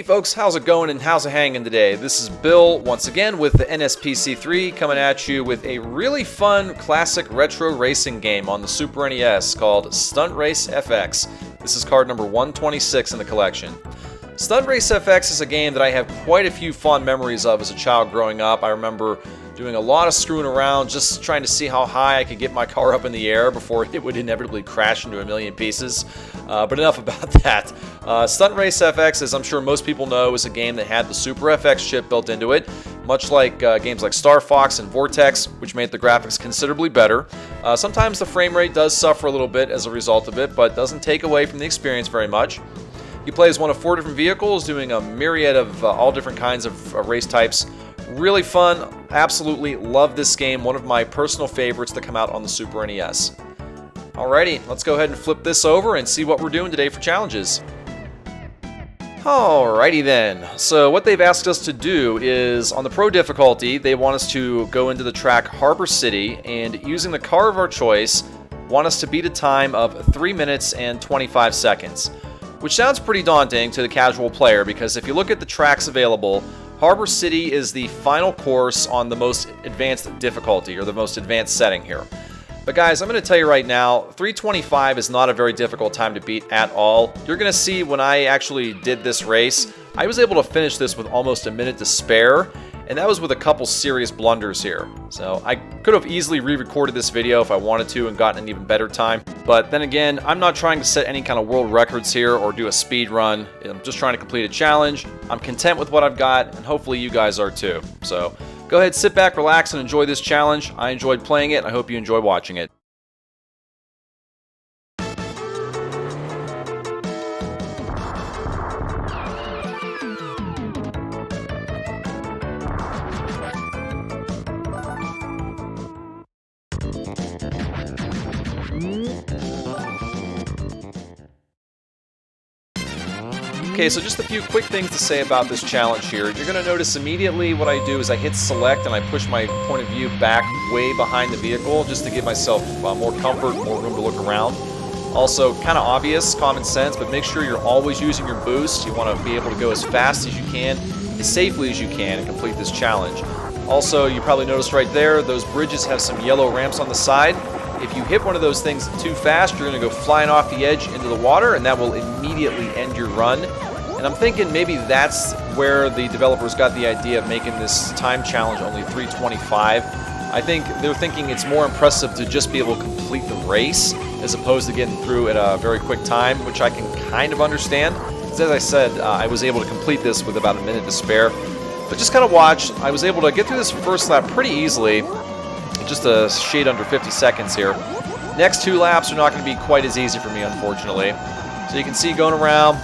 Hey folks, how's it going and how's it hanging today? This is Bill once again with the NSPC3 coming at you with a really fun classic retro racing game on the Super NES called Stunt Race FX. This is card number 126 in the collection. Stunt Race FX is a game that I have quite a few fond memories of as a child growing up. I remember doing a lot of screwing around, just trying to see how high I could get my car up in the air before it would inevitably crash into a million pieces. But enough about that. Stunt Race FX, as I'm sure most people know, is a game that had the Super FX chip built into it, much like games like Star Fox and Vortex, which made the graphics considerably better. Sometimes the frame rate does suffer a little bit as a result of it, but doesn't take away from the experience very much. You play as one of 4 different vehicles, doing a myriad of all different kinds of race types. Really fun, absolutely love this game, one of my personal favorites to come out on the Super NES. Alrighty, let's go ahead and flip this over and see what we're doing today for challenges. Alrighty then, so what they've asked us to do is, on the Pro difficulty, they want us to go into the track Harbor City, and using the car of our choice, want us to beat a time of 3 minutes and 25 seconds. Which sounds pretty daunting to the casual player, because if you look at the tracks available, Harbor City is the final course on the most advanced difficulty, or the most advanced setting here. But guys, I'm going to tell you right now, 325 is not a very difficult time to beat at all. You're going to see when I actually did this race, I was able to finish this with almost a minute to spare, and that was with a couple serious blunders here. So I could have easily re-recorded this video if I wanted to and gotten an even better time. But then again, I'm not trying to set any kind of world records here or do a speed run. I'm just trying to complete a challenge. I'm content with what I've got, and hopefully you guys are too. So go ahead, sit back, relax, and enjoy this challenge. I enjoyed playing it, and I hope you enjoy watching it. Okay, so just a few quick things to say about this challenge here. You're going to notice immediately what I do is I hit select and I push my point of view back way behind the vehicle just to give myself more comfort, more room to look around. Also, kind of obvious, common sense, but make sure you're always using your boost. You want to be able to go as fast as you can, as safely as you can, and complete this challenge. Also, you probably noticed right there, those bridges have some yellow ramps on the side. If you hit one of those things too fast, you're going to go flying off the edge into the water, and that will immediately end your run. And I'm thinking maybe that's where the developers got the idea of making this time challenge only 325. I think they're thinking it's more impressive to just be able to complete the race as opposed to getting through at a very quick time, which I can kind of understand. Because as I said, I was able to complete this with about a minute to spare. But just kind of watch. I was able to get through this first lap pretty easily. Just a shade under 50 seconds here. Next 2 laps are not going to be quite as easy for me, unfortunately. So you can see going around,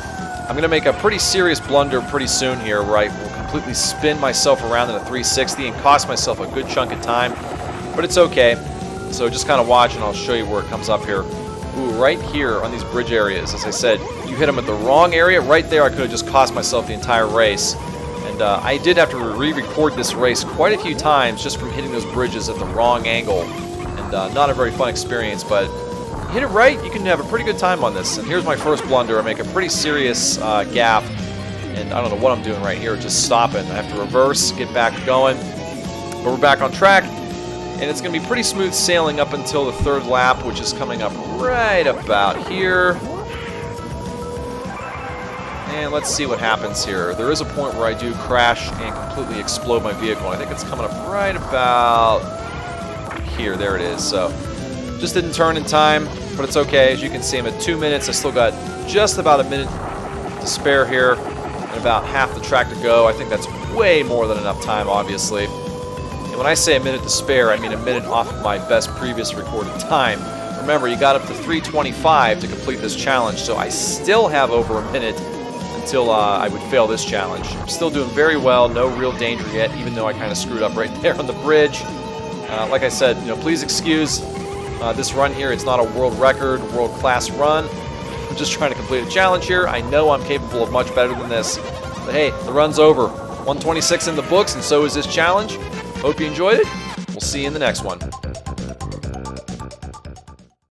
I'm going to make a pretty serious blunder pretty soon here where I will completely spin myself around in a 360 and cost myself a good chunk of time. But it's okay. So just kind of watch and I'll show you where it comes up here. Ooh, right here on these bridge areas, as I said, you hit them at the wrong area. Right there I could have just cost myself the entire race. And I did have to re-record this race quite a few times just from hitting those bridges at the wrong angle. And not a very fun experience, but hit it right, you can have a pretty good time on this. And here's my first blunder. I make a pretty serious gaffe, and I don't know what I'm doing right here, just stopping. I have to reverse, get back going, but we're back on track, and it's going to be pretty smooth sailing up until the 3rd lap, which is coming up right about here. And let's see what happens here. There is a point where I do crash and completely explode my vehicle. I think it's coming up right about here. There it is. So just didn't turn in time, but it's okay. As you can see, I'm at 2 minutes. I still got just about a minute to spare here and about half the track to go. I think that's way more than enough time, obviously. And when I say a minute to spare, I mean a minute off of my best previous recorded time. Remember, you got up to 325 to complete this challenge, so I still have over a minute until I would fail this challenge. I'm still doing very well, no real danger yet, even though I kind of screwed up right there on the bridge. Like I said, please excuse this run here. It's not a world record, world-class run. I'm just trying to complete a challenge here. I know I'm capable of much better than this. But hey, the run's over. 126 in the books, and so is this challenge. Hope you enjoyed it. We'll see you in the next one.